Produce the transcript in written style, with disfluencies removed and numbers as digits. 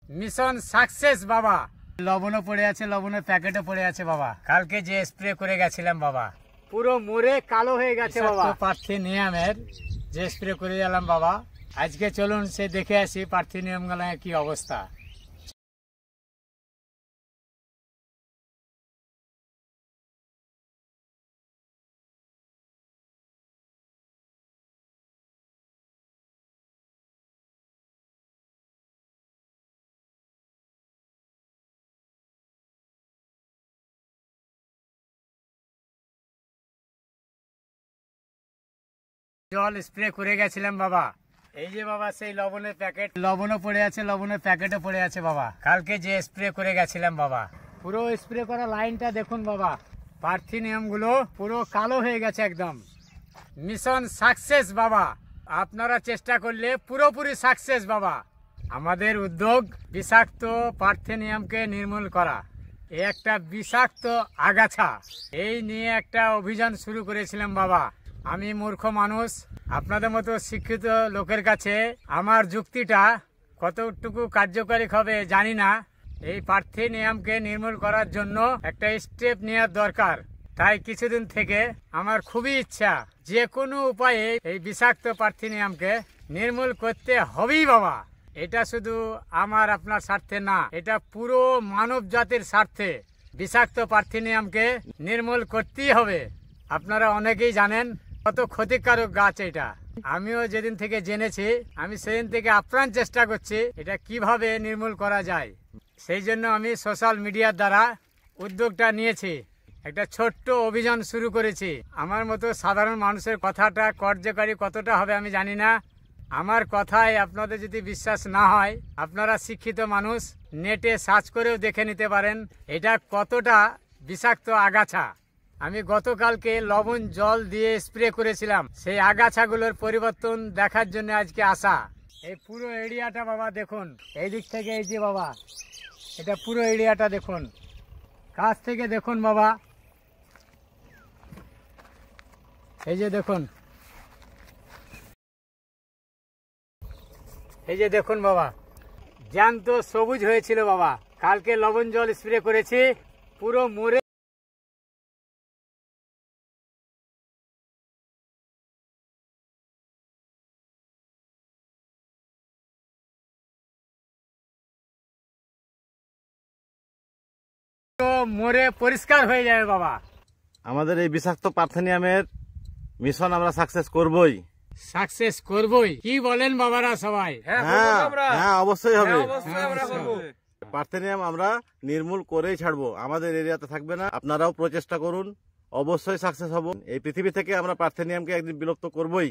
Mission success বাবা। লবণও পড়ে আছে, লবণের প্যাকেটও পড়ে আছে বাবা। কালকে যে স্প্রে করে গেছিলাম বাবা, পুরো মরে কালো হয়ে গেছে বাবা। পার্থেনিয়ামের যে স্প্রে করে গেলাম বাবা, আজকে চলুন সে দেখে আসি পার্থেনিয়াম গুলোর কি অবস্থা। জল স্প্রে করে গেছিলাম বাবা। এই যে বাবা সেই লবণের প্যাকেট, লবণও পড়ে আছে, লবণের প্যাকেটও পড়ে আছে বাবা। কালকে যে স্প্রে করে গেছিলাম বাবা, পুরো স্প্রে করা লাইনটা দেখুন বাবা। পার্থেনিয়াম গুলো পুরো কালো হয়ে গেছে একদম। মিশন সাকসেস বাবা। আপনারা চেষ্টা করলে পুরোপুরি সাকসেস বাবা। আমাদের উদ্যোগ বিষাক্ত পার্থেনিয়ামকে নির্মূল করা। এই একটা বিষাক্ত আগাছা, এই নিয়ে একটা অভিযান শুরু করেছিলাম বাবা। আমি মূর্খ মানুষ, আপনাদের মতো শিক্ষিত লোকের কাছে আমার যুক্তিটা কতটুকু কার্যকারী হবে জানি না। এই পার্থেনিয়ামকে নির্মূল করার জন্য একটা স্টেপ নেওয়ার দরকার। তাই কিছুদিন থেকে আমার খুবই ইচ্ছা, যে কোনো উপায়ে এই বিষাক্ত পার্থেনিয়ামকে নির্মূল করতে হবেই বাবা। এটা শুধু আমার আপনার স্বার্থে না, এটা পুরো মানব জাতির স্বার্থে। বিষাক্ত পার্থেনিয়ামকে নির্মূল করতেই হবে। আপনারা অনেকেই জানেন কত ক্ষতিকারক গাছ এটা। আমিও যেদিন থেকে জেনেছি, আমি সেদিন থেকে আপ্রাণ চেষ্টা করছি এটা কিভাবে নির্মূল করা যায়। সেই জন্য আমি সোশ্যাল মিডিয়ার দ্বারা উদ্যোগটা নিয়েছি, একটা ছোট্ট অভিযান শুরু করেছি। আমার মতো সাধারণ মানুষের কথাটা কার্যকারী কতটা হবে আমি জানি না। আমার কথায় আপনাদের যদি বিশ্বাস না হয়, আপনারা শিক্ষিত মানুষ, নেটে সার্চ করেও দেখে নিতে পারেন এটা কতটা বিষাক্ত আগাছা। আমি গতকালকে লবণ জল দিয়ে স্প্রে করেছিলাম, সেই আগাছাগুলোর পরিবর্তন দেখার জন্য আজকে আসা। এই পুরো এরিয়াটা বাবা দেখুন, এই দিক থেকে এই যে বাবা, এটা পুরো এরিয়াটা দেখুন, কাছ থেকে দেখুন বাবা। এই যে দেখুন, এই যে দেখুন বাবা, জ্যান্ত সবুজ হয়েছিল বাবা। কালকে লবণ জল স্প্রে করেছি, পুরো মরে মরে পরিষ্কার হয়ে যাবে বাবা। আমাদের এই বিষাক্ত পার্থেনিয়ামের মিশন আমরা সাকসেস করবই। সাকসেস করবই, কি বলেন বাবারা সবাই? হ্যাঁ, অবশ্যই হবে। পার্থেনিয়াম আমরা নির্মূল করেই ছাড়বো, আমাদের এরিয়াতে থাকবে না। আপনারাও প্রচেষ্টা করুন, অবশ্যই সাকসেস হব। এই পৃথিবী থেকে আমরা পার্থেনিয়ামকে একদিন বিলুপ্ত করবই।